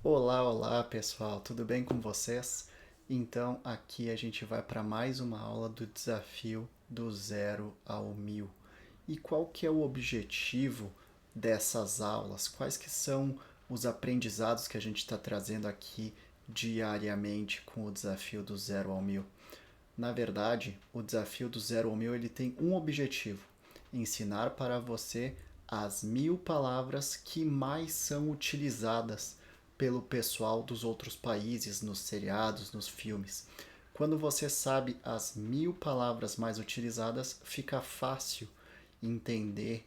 Olá, olá pessoal, tudo bem com vocês? Então aqui a gente vai para mais uma aula do desafio do 0 ao 1000. E qual que é o objetivo dessas aulas? Quais que são os aprendizados que a gente está trazendo aqui diariamente com o desafio do 0 ao 1000? Na verdade, o desafio do 0 ao 1000 ele tem um objetivo: ensinar para você as 1000 palavras que mais são utilizadas pelo pessoal dos outros países nos seriados, nos filmes. Quando você sabe as 1000 palavras mais utilizadas, fica fácil entender,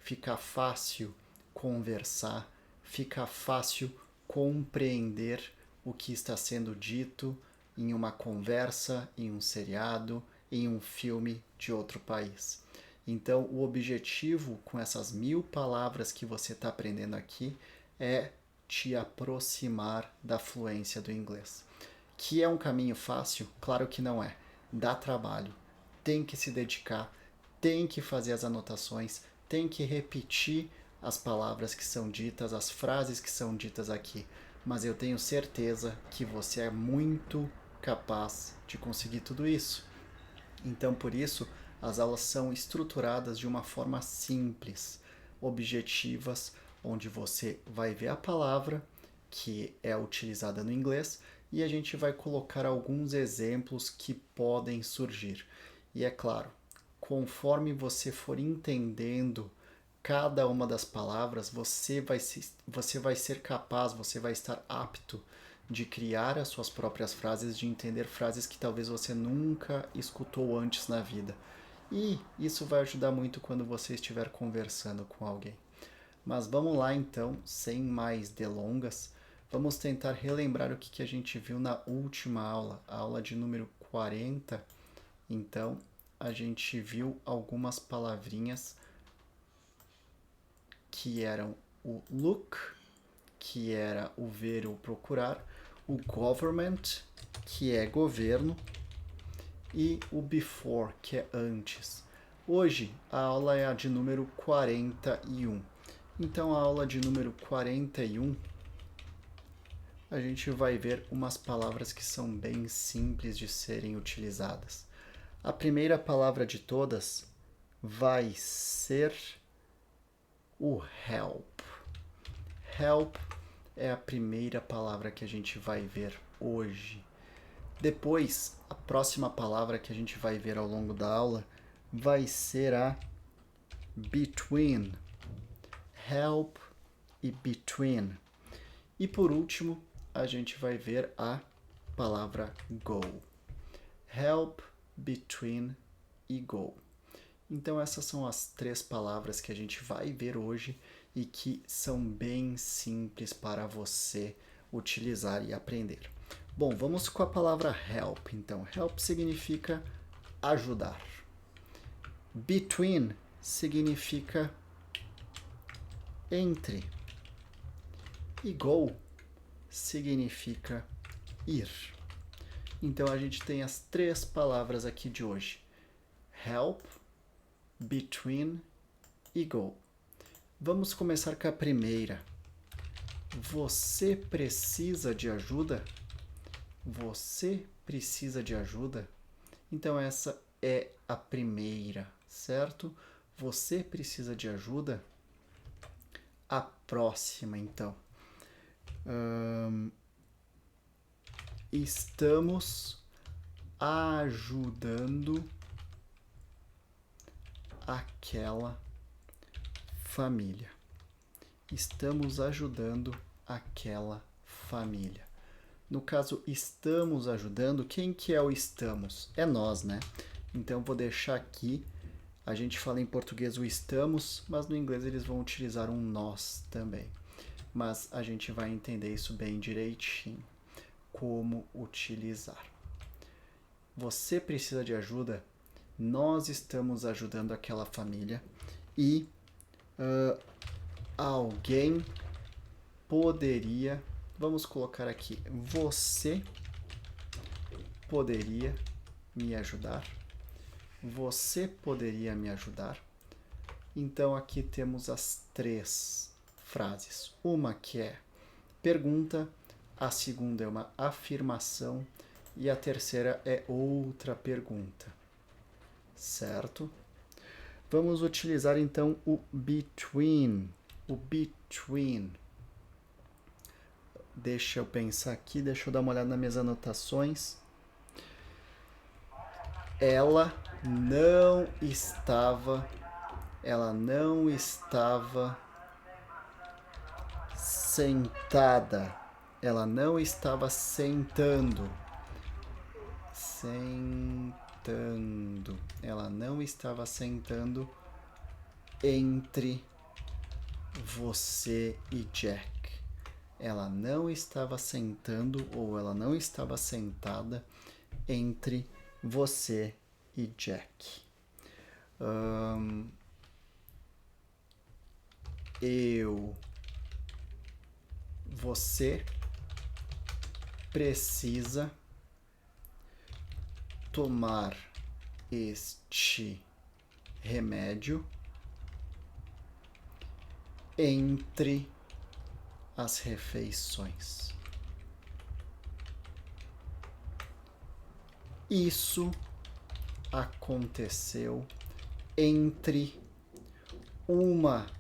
fica fácil conversar, fica fácil compreender o que está sendo dito em uma conversa, em um seriado, em um filme de outro país. Então, o objetivo com essas 1000 palavras que você está aprendendo aqui é te aproximar da fluência do inglês. Que é um caminho fácil? Claro que não é. Dá trabalho. Tem que se dedicar, tem que fazer as anotações, tem que repetir as palavras que são ditas, as frases que são ditas aqui. Mas eu tenho certeza que você é muito capaz de conseguir tudo isso. Então, por isso, as aulas são estruturadas de uma forma simples, objetivas, onde você vai ver a palavra que é utilizada no inglês e a gente vai colocar alguns exemplos que podem surgir. E é claro, conforme você for entendendo cada uma das palavras, você vai ser capaz, você vai estar apto de criar as suas próprias frases, de entender frases que talvez você nunca escutou antes na vida. E isso vai ajudar muito quando você estiver conversando com alguém. Mas vamos lá então, sem mais delongas, vamos tentar relembrar o que a gente viu na última aula, a aula de número 40. Então, a gente viu algumas palavrinhas que eram o look, que era o ver ou procurar, o government, que é governo, e o before, que é antes. Hoje a aula é a de número 41. Então a aula de número 41 a gente vai ver umas palavras que são bem simples de serem utilizadas. A primeira palavra de todas vai ser o help. Help é a primeira palavra que a gente vai ver hoje. Depois, a próxima palavra que a gente vai ver ao longo da aula vai ser a between. Help e between. E por último, a gente vai ver a palavra go. Help, between e go. Então essas são as 3 palavras que a gente vai ver hoje e que são bem simples para você utilizar e aprender. Bom, vamos com a palavra help. Então, help significa ajudar. Between significa entre. E go significa ir. Então a gente tem as 3 palavras aqui de hoje: help, between e go. Vamos começar com a primeira. Você precisa de ajuda? Você precisa de ajuda? Então essa é a primeira, certo? Você precisa de ajuda? A próxima, então. Estamos ajudando aquela família. Estamos ajudando aquela família. No caso, estamos ajudando, quem que é o estamos? É nós, né? Então, vou deixar aqui, a gente fala em português o estamos, mas no inglês eles vão utilizar um nós também. Mas a gente vai entender isso bem direitinho, como utilizar. Você precisa de ajuda? Nós estamos ajudando aquela família e alguém poderia, vamos colocar aqui, você poderia me ajudar? Você poderia me ajudar? Então aqui temos as 3 frases. Uma que é pergunta a segunda é uma afirmação e a terceira é outra pergunta, certo? Vamos utilizar então o between. O between. Deixa eu pensar aqui, deixa eu dar uma olhada nas minhas anotações. Ela não estava sentada. Ela não estava sentando. Ela não estava sentando entre você e Jack. Ela não estava sentando ou ela não estava sentada entre você e Jack. Você precisa tomar este remédio entre as refeições. Isso aconteceu entre 1h,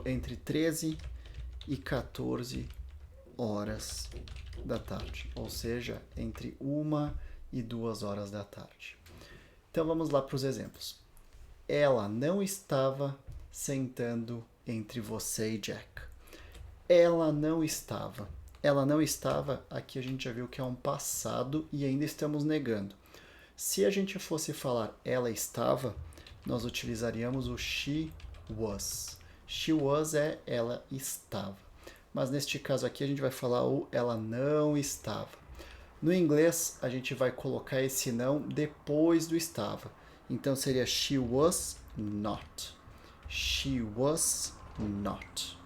entre 13 e 14 horas da tarde, ou seja, entre 1 e 2 horas da tarde. Então vamos lá para os exemplos. Ela não estava sentando entre você e Jack. Ela não estava. Ela não estava, aqui a gente já viu que é um passado e ainda estamos negando. Se a gente fosse falar ela estava, nós utilizaríamos o she was. She was é ela estava. Mas neste caso aqui a gente vai falar o ela não estava. No inglês, a gente vai colocar esse não depois do estava. Então seria she was not. She was not.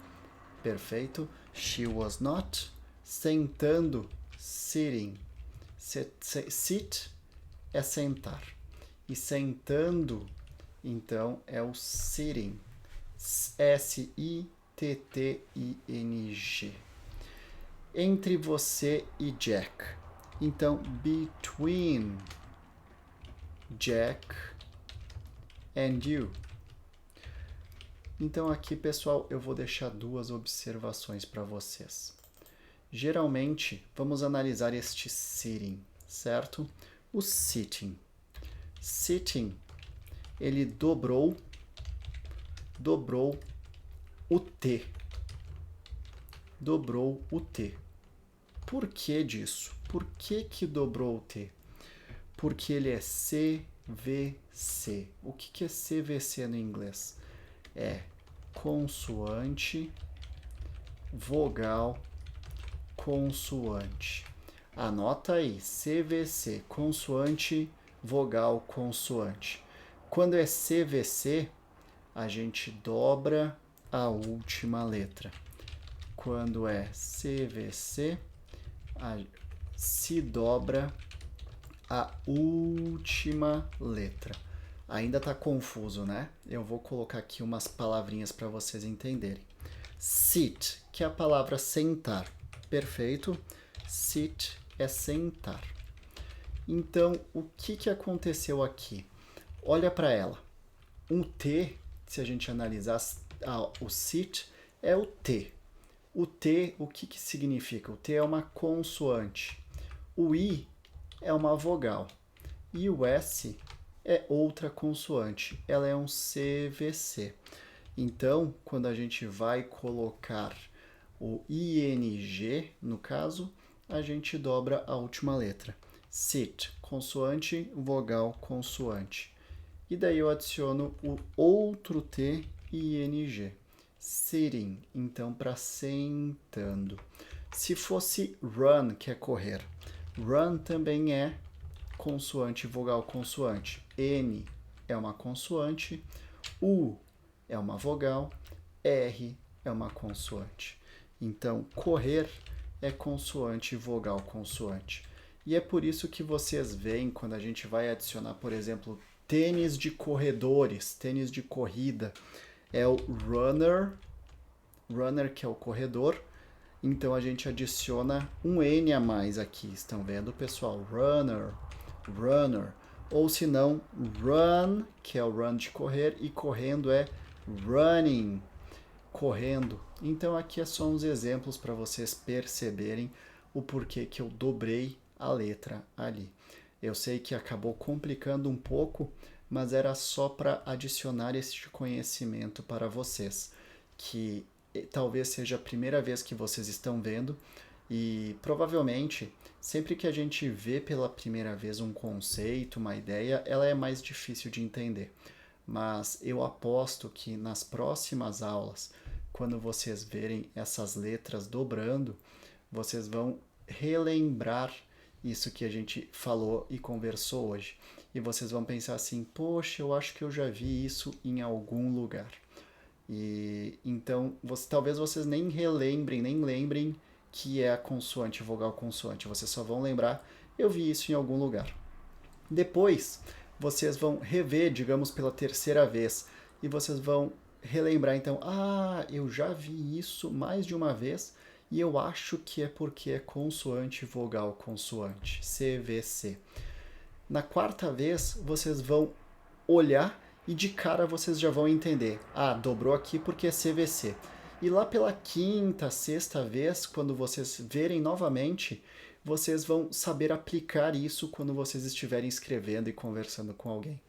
Perfeito? She was not. Sentando, sitting. Sit é sentar. E sentando, então, é o sitting. S-I-T-T-I-N-G. Entre você e Jack. Então, between Jack and you. Então aqui, pessoal, eu vou deixar duas observações para vocês. Geralmente, vamos analisar este sitting, certo? O sitting. Sitting, ele dobrou o T. Dobrou o T. Por que disso? Por que dobrou o T? Porque ele é CVC. O que é CVC no inglês? É consoante, vogal, consoante. Anota aí, CVC, consoante, vogal, consoante. Quando é CVC, a gente dobra a última letra. Quando é CVC, se dobra a última letra. Ainda está confuso, né? Eu vou colocar aqui umas palavrinhas para vocês entenderem. Sit, que é a palavra sentar. Perfeito? Sit é sentar. Então, o que aconteceu aqui? Olha para ela. Um T, se a gente analisar o sit, é o T. O T, o que significa? O T é uma consoante. O I é uma vogal. E o S é outra consoante. Ela é um CVC. Então, quando a gente vai colocar o ING, no caso, a gente dobra a última letra. Sit, consoante, vogal, consoante. E daí eu adiciono o outro T e ING. Sitting, então para sentando. Se fosse run, que é correr, run também é consoante, vogal, consoante. N é uma consoante, U é uma vogal, R é uma consoante. Então, correr é consoante, vogal, consoante. E é por isso que vocês veem quando a gente vai adicionar, por exemplo, tênis de corredores, tênis de corrida, é o runner runner, que é o corredor. Então a gente adiciona um N a mais aqui. Estão vendo, pessoal? Runner, runner. Ou se não, run, que é o run de correr, e correndo é running, correndo. Então aqui é só uns exemplos para vocês perceberem o porquê que eu dobrei a letra ali. Eu sei que acabou complicando um pouco, mas era só para adicionar este conhecimento para vocês, que talvez seja a primeira vez que vocês estão vendo e provavelmente sempre que a gente vê pela primeira vez um conceito, uma ideia, ela é mais difícil de entender. Mas eu aposto que nas próximas aulas, quando vocês verem essas letras dobrando, vocês vão relembrar isso que a gente falou e conversou hoje. E vocês vão pensar assim: poxa, eu acho que eu já vi isso em algum lugar. E então, talvez vocês nem relembrem, nem lembrem que é a consoante, vogal consoante. Vocês só vão lembrar: eu vi isso em algum lugar. Depois, vocês vão rever, digamos, pela terceira vez, e vocês vão relembrar então: ah, eu já vi isso mais de uma vez, e eu acho que é porque é consoante, vogal, consoante, CVC. Na quarta vez, vocês vão olhar e de cara vocês já vão entender: ah, dobrou aqui porque é CVC. E lá pela quinta, sexta vez, quando vocês verem novamente, vocês vão saber aplicar isso quando vocês estiverem escrevendo e conversando com alguém.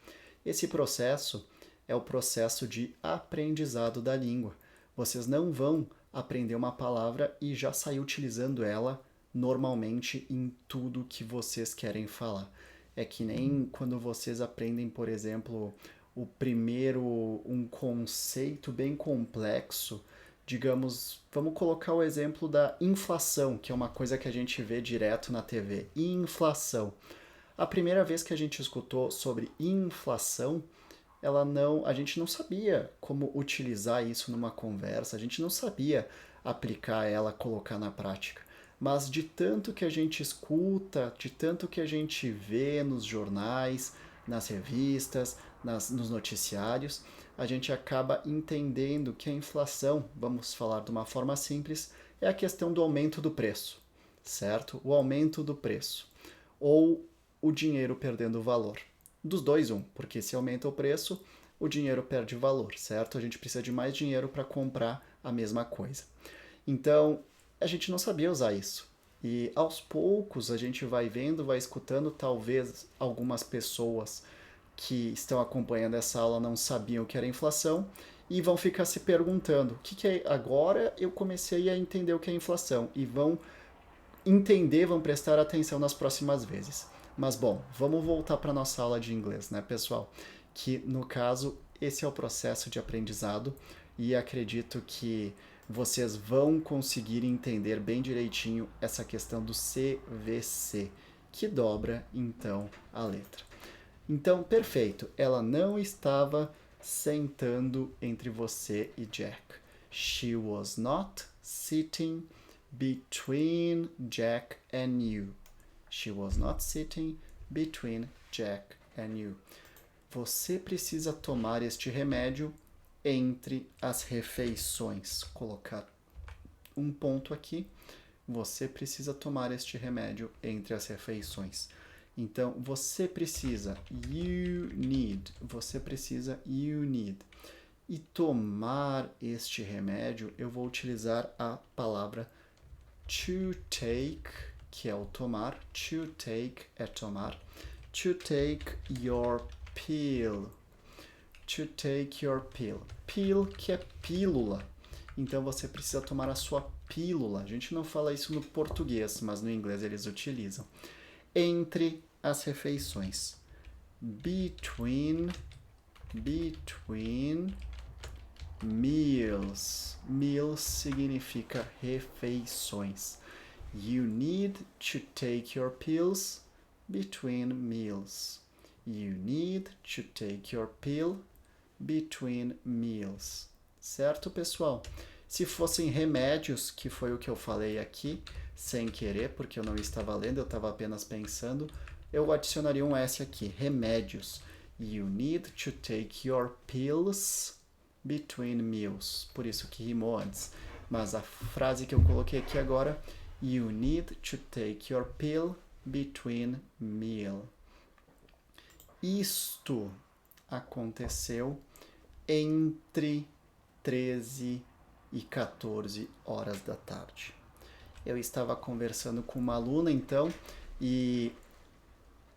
Esse processo é o processo de aprendizado da língua. Vocês não vão aprender uma palavra e já sair utilizando ela normalmente em tudo que vocês querem falar. É que nem quando vocês aprendem, por exemplo, um conceito bem complexo. Digamos, vamos colocar o exemplo da inflação, que é uma coisa que a gente vê direto na TV. Inflação. A primeira vez que a gente escutou sobre inflação, a gente não sabia como utilizar isso numa conversa, a gente não sabia aplicar ela, colocar na prática. Mas de tanto que a gente escuta, de tanto que a gente vê nos jornais, nas revistas, nos noticiários, a gente acaba entendendo que a inflação, vamos falar de uma forma simples, é a questão do aumento do preço, certo? O aumento do preço. Ou o dinheiro perdendo valor. Dos dois, porque se aumenta o preço, o dinheiro perde valor, certo? A gente precisa de mais dinheiro para comprar a mesma coisa. Então, a gente não sabia usar isso. E aos poucos a gente vai vendo, vai escutando, talvez algumas pessoas que estão acompanhando essa aula não sabiam o que era inflação e vão ficar se perguntando: o que é? Agora eu comecei a entender o que é inflação, e vão entender, vão prestar atenção nas próximas vezes. Mas bom, vamos voltar para a nossa aula de inglês, né, pessoal? Que no caso, esse é o processo de aprendizado e acredito que vocês vão conseguir entender bem direitinho essa questão do CVC, que dobra então a letra. Então, perfeito, ela não estava sentando entre você e Jack. She was not sitting between Jack and you. She was not sitting between Jack and you. Você precisa tomar este remédio entre as refeições. Colocar um ponto aqui. Você precisa tomar este remédio entre as refeições. Então, você precisa, you need. Você precisa, you need. E tomar este remédio, eu vou utilizar a palavra to take, que é o tomar. To take é tomar. To take your pill. To take your pill. Pill, que é pílula. Então você precisa tomar a sua pílula. A gente não fala isso no português, mas no inglês eles utilizam. Entre as refeições. Between meals. Meals significa refeições. You need to take your pills between meals. You need to take your pill between meals. Certo, pessoal? Se fossem remédios, que foi o que eu falei aqui, sem querer, porque eu não estava lendo, eu estava apenas pensando, eu adicionaria um S aqui, remédios. You need to take your pills between meals. Por isso que rimou antes. Mas a frase que eu coloquei aqui agora, you need to take your pill between meal. Isto aconteceu entre 13 e 14 horas da tarde. Eu estava conversando com uma aluna, então, e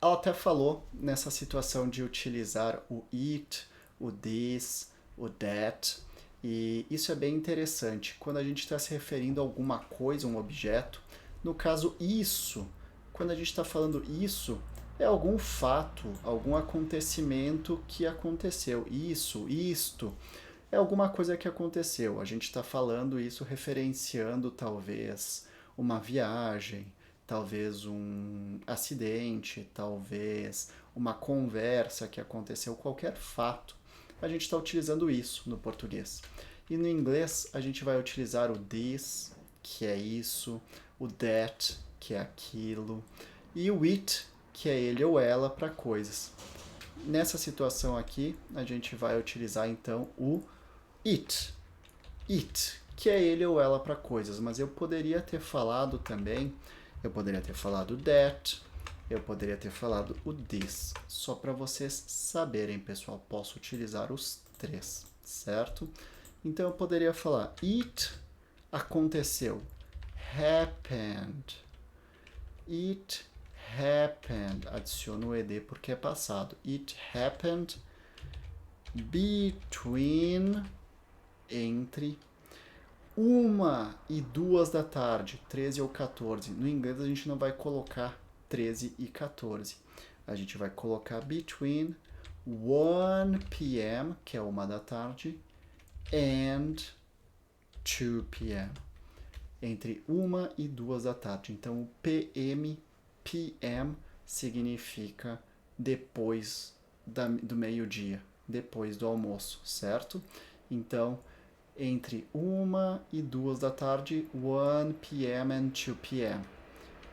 ela até falou nessa situação de utilizar o it, o this, o that, e isso é bem interessante. Quando a gente está se referindo a alguma coisa, um objeto, no caso isso, quando a gente está falando isso, é algum fato, algum acontecimento que aconteceu. Isso, isto, é alguma coisa que aconteceu. A gente está falando isso referenciando talvez uma viagem, talvez um acidente, talvez uma conversa que aconteceu, qualquer fato. A gente está utilizando isso no português. E no inglês a gente vai utilizar o this, que é isso, o that, que é aquilo, e o it, que é ele ou ela para coisas. Nessa situação aqui, a gente vai utilizar então o it, que é ele ou ela para coisas, mas eu poderia ter falado também, eu poderia ter falado that, eu poderia ter falado o this, só para vocês saberem, pessoal, posso utilizar os três, certo? Então eu poderia falar it aconteceu, happened, it happened, adiciono o ed porque é passado, it happened between, entre 1 e 2 da tarde, 13 ou 14. No inglês a gente não vai colocar 13 e 14. A gente vai colocar between 1 p.m., que é 1 da tarde, and 2 p.m. Entre 1 e 2 da tarde. Então, o PM significa depois do meio-dia, depois do almoço, certo? Então, entre 1 e 2 da tarde, 1 p.m. and 2 p.m.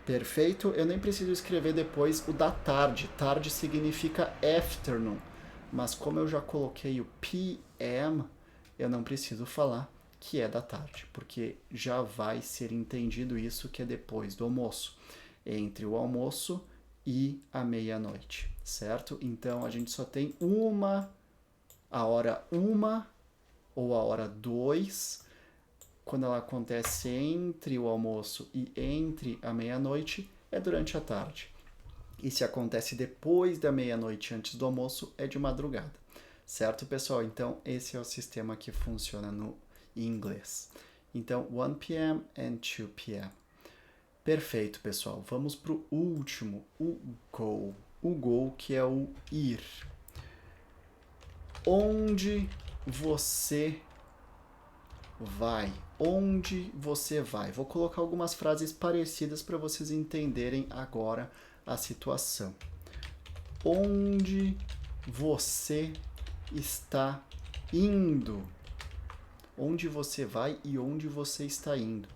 Perfeito? Eu nem preciso escrever depois o da tarde. Tarde significa afternoon. Mas como eu já coloquei o p.m., eu não preciso falar que é da tarde, porque já vai ser entendido isso que é depois do almoço, entre o almoço e a meia-noite, certo? Então a gente só tem a hora 1 ou a hora 2, quando ela acontece entre o almoço e entre a meia-noite, é durante a tarde. E se acontece depois da meia-noite, antes do almoço, é de madrugada. Certo, pessoal? Então, esse é o sistema que funciona no inglês. Então, 1 p.m. and 2 p.m. Perfeito, pessoal. Vamos para o último, o go. O go, que é o ir. Onde você vai? Onde você vai? Vou colocar algumas frases parecidas para vocês entenderem agora a situação. Onde você está indo? Onde você vai e onde você está indo?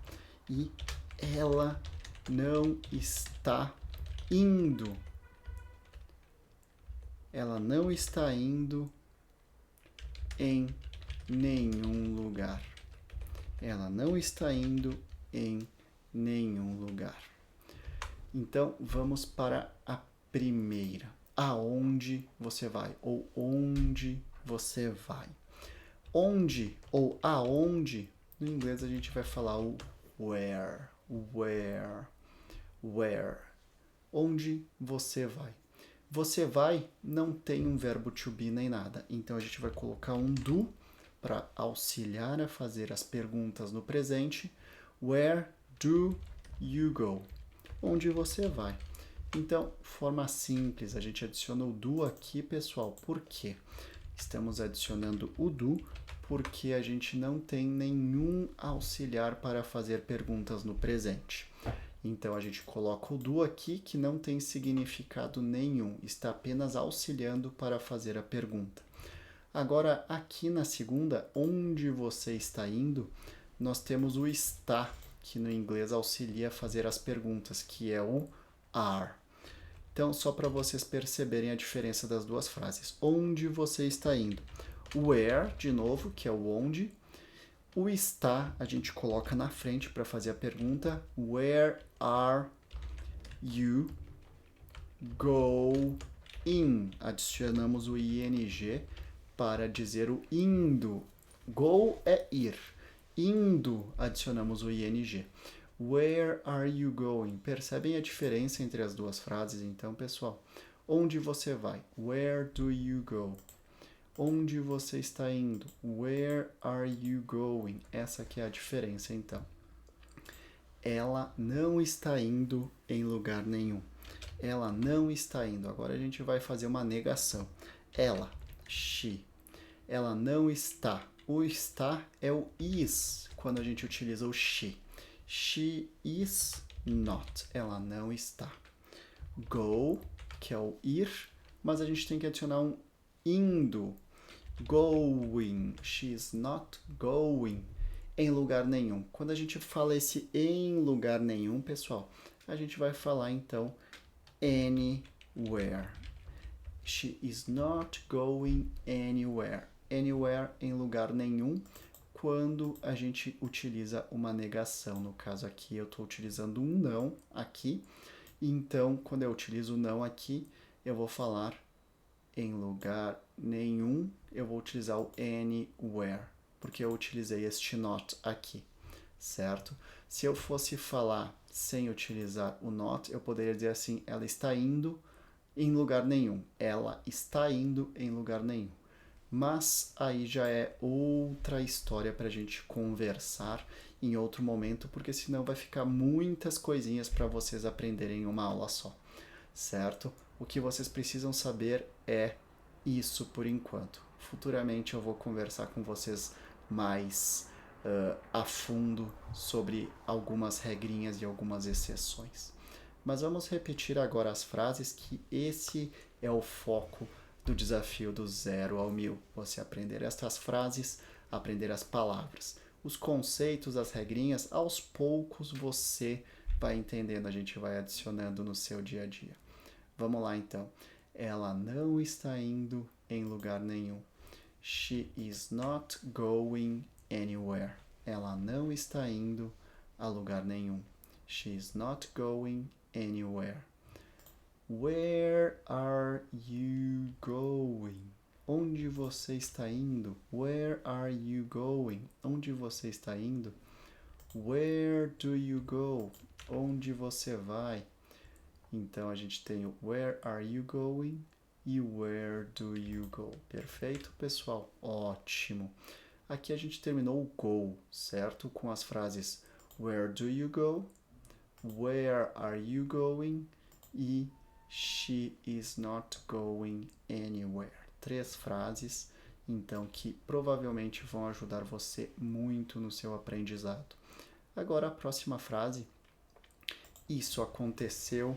E ela não está indo. Ela não está indo em nenhum lugar. Ela não está indo em nenhum lugar. Então, vamos para a primeira. Aonde você vai? Ou onde você vai? Onde ou aonde, no inglês a gente vai falar o where. Where. Onde você vai? Você vai não tem um verbo to be nem nada. Então, a gente vai colocar um do para auxiliar a fazer as perguntas no presente. Where do you go? Onde você vai? Então, forma simples, a gente adiciona o do aqui, pessoal. Por quê? Estamos adicionando o do porque a gente não tem nenhum auxiliar para fazer perguntas no presente. Então, a gente coloca o do aqui, que não tem significado nenhum, está apenas auxiliando para fazer a pergunta. Agora, aqui na segunda, onde você está indo, nós temos o está, que no inglês auxilia a fazer as perguntas, que é o are. Então, só para vocês perceberem a diferença das duas frases. Onde você está indo? Where, de novo, que é o onde. O está a gente coloca na frente para fazer a pergunta. Where are you going? Adicionamos o ing para dizer o indo. Go é ir. Indo, adicionamos o ing. Where are you going? Percebem a diferença entre as duas frases, então, pessoal? Onde você vai? Where do you go? Onde você está indo? Where are you going? Essa aqui é a diferença, então. Ela não está indo em lugar nenhum. Ela não está indo. Agora a gente vai fazer uma negação. Ela, she. Ela não está. O está é o is, quando a gente utiliza o she. She is not. Ela não está. Go, que é o ir, mas a gente tem que adicionar um indo. Going. She is not going. Em lugar nenhum. Quando a gente fala esse em lugar nenhum, pessoal, a gente vai falar então anywhere. She is not going anywhere. Anywhere em lugar nenhum, quando a gente utiliza uma negação. No caso aqui, eu estou utilizando um não aqui. Então, quando eu utilizo o não aqui, eu vou falar em lugar nenhum, eu vou utilizar o anywhere, porque eu utilizei este not aqui, certo? Se eu fosse falar sem utilizar o not, eu poderia dizer assim, ela está indo em lugar nenhum. Ela está indo em lugar nenhum. Mas aí já é outra história para a gente conversar em outro momento, porque senão vai ficar muitas coisinhas para vocês aprenderem em uma aula só, certo? O que vocês precisam saber é isso por enquanto. Futuramente eu vou conversar com vocês mais a fundo sobre algumas regrinhas e algumas exceções. Mas vamos repetir agora as frases, que esse é o foco do desafio do 0 ao 1000. Você aprender estas frases, aprender as palavras. Os conceitos, as regrinhas, aos poucos você vai entendendo, a gente vai adicionando no seu dia a dia. Vamos lá então. Ela não está indo em lugar nenhum. She is not going anywhere. Ela não está indo a lugar nenhum. She is not going anywhere. Where are you going? Onde você está indo? Where are you going? Onde você está indo? Where do you go? Onde você vai? Então a gente tem o where are you going e where do you go. Perfeito, pessoal? Ótimo. Aqui a gente terminou o go, certo? Com as frases where do you go? Where are you going? E she is not going anywhere. 3 frases, então, que provavelmente vão ajudar você muito no seu aprendizado. Agora a próxima frase. Isso aconteceu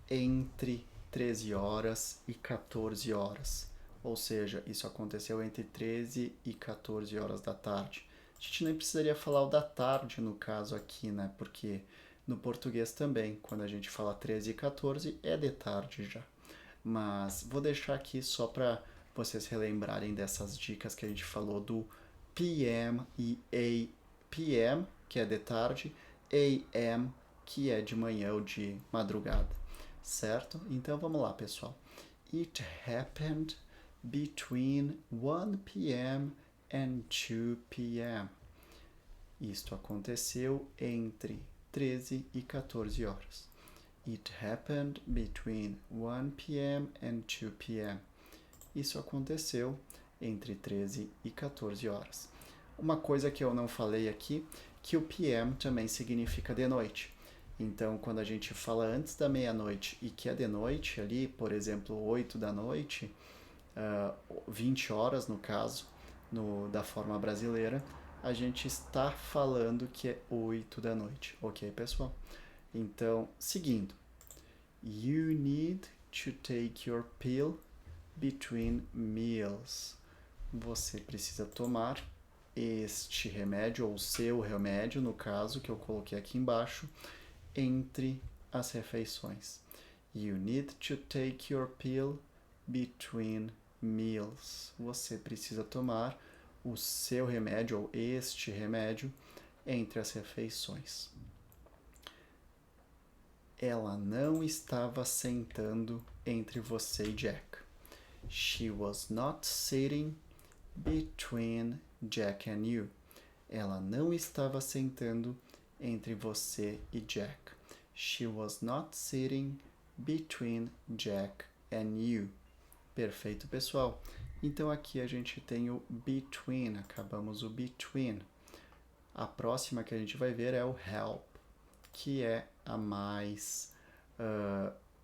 entre 13 horas e 14 horas. Ou seja, isso aconteceu entre 13 e 14 horas da tarde. A gente nem precisaria falar o da tarde no caso aqui, né? Porque no português também, quando a gente fala 13 e 14, é de tarde já. Mas vou deixar aqui só para vocês relembrarem dessas dicas que a gente falou do PM e PM, que é de tarde, AM, que é de manhã ou de madrugada, certo? Então vamos lá, pessoal. It happened between 1 p.m. and 2 p.m. Isto aconteceu entre 13 e 14 horas. It happened between 1 p.m. and 2 p.m. Isso aconteceu entre 13 e 14 horas. Uma coisa que eu não falei aqui, que o PM também significa de noite. Então, quando a gente fala antes da meia-noite e que é de noite ali, por exemplo, 8 da noite, 20 horas no caso, da forma brasileira, a gente está falando que é 8 da noite, ok, pessoal? Então, seguindo. You need to take your pill between meals. Você precisa tomar este remédio, ou o seu remédio, no caso, que eu coloquei aqui embaixo, entre as refeições. You need to take your pill between meals. Você precisa tomar o seu remédio ou este remédio entre as refeições. Ela não estava sentando entre você e Jack. She was not sitting between Jack and you. Ela não estava sentando entre você e Jack. She was not sitting between Jack and you. Perfeito, pessoal? Então aqui a gente tem o between, acabamos o between. A próxima que a gente vai ver é o help, que é a mais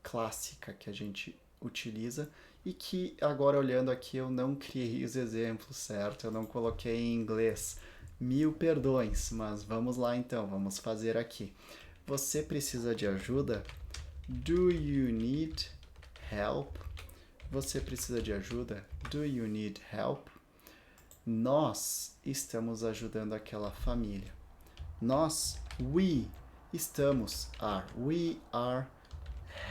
clássica que a gente utiliza e que agora olhando aqui eu não criei os exemplos, certo? Eu não coloquei em inglês. 1000 perdões, mas vamos lá então, vamos fazer aqui. Você precisa de ajuda? Do you need help? Você precisa de ajuda? Do you need help? Nós estamos ajudando aquela família. Nós, we, estamos, we are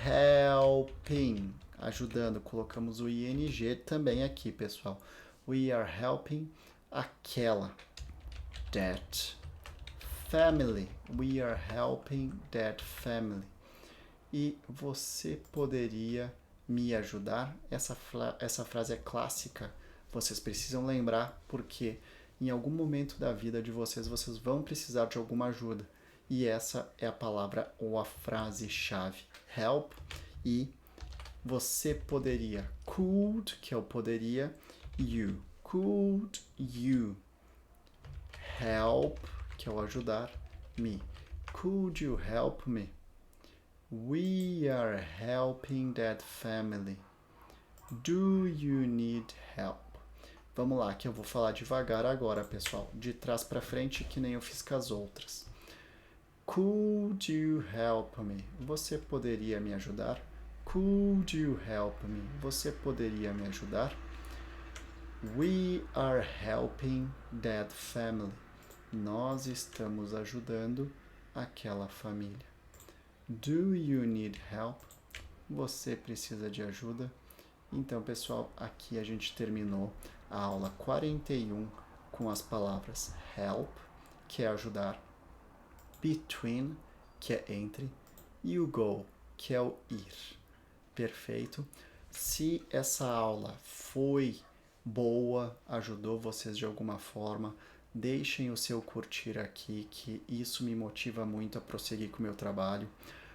helping, ajudando. Colocamos o ing também aqui, pessoal. We are helping aquela. That family. We are helping that family. E você poderia me ajudar? Essa frase é clássica. Vocês precisam lembrar porque em algum momento da vida de vocês, vocês vão precisar de alguma ajuda. E essa é a palavra ou a frase-chave. Help e você poderia. Could, que é o poderia. You. Could you help, que é o ajudar, me. Could you help me? We are helping that family. Do you need help? Vamos lá, que eu vou falar devagar agora, pessoal. De trás para frente, que nem eu fiz com as outras. Could you help me? Você poderia me ajudar? Could you help me? Você poderia me ajudar? We are helping that family. Nós estamos ajudando aquela família. Do you need help? Você precisa de ajuda? Então, pessoal, aqui a gente terminou a aula 41 com as palavras help, que é ajudar, between, que é entre, e o go, que é o ir. Perfeito? Se essa aula foi boa, ajudou vocês de alguma forma, deixem o seu curtir aqui, que isso me motiva muito a prosseguir com o meu trabalho.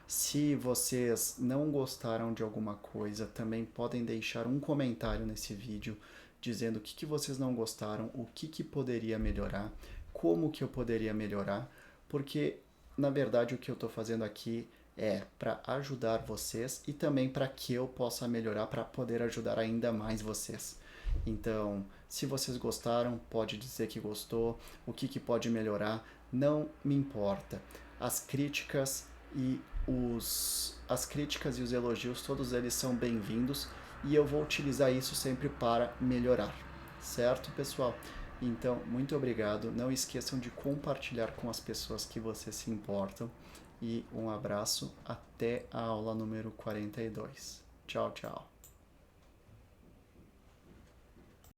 Se vocês não gostaram de alguma coisa, também podem deixar um comentário nesse vídeo dizendo o que vocês não gostaram, o que poderia melhorar, como que eu poderia melhorar, porque na verdade o que eu estou fazendo aqui é para ajudar vocês e também para que eu possa melhorar, para poder ajudar ainda mais vocês. Então, se vocês gostaram, pode dizer que gostou, o que pode melhorar, não me importa. As críticas e os elogios, todos eles são bem-vindos e eu vou utilizar isso sempre para melhorar, certo, pessoal? Então, muito obrigado. Não esqueçam de compartilhar com as pessoas que vocês se importam e um abraço até a aula número 42. Tchau, tchau.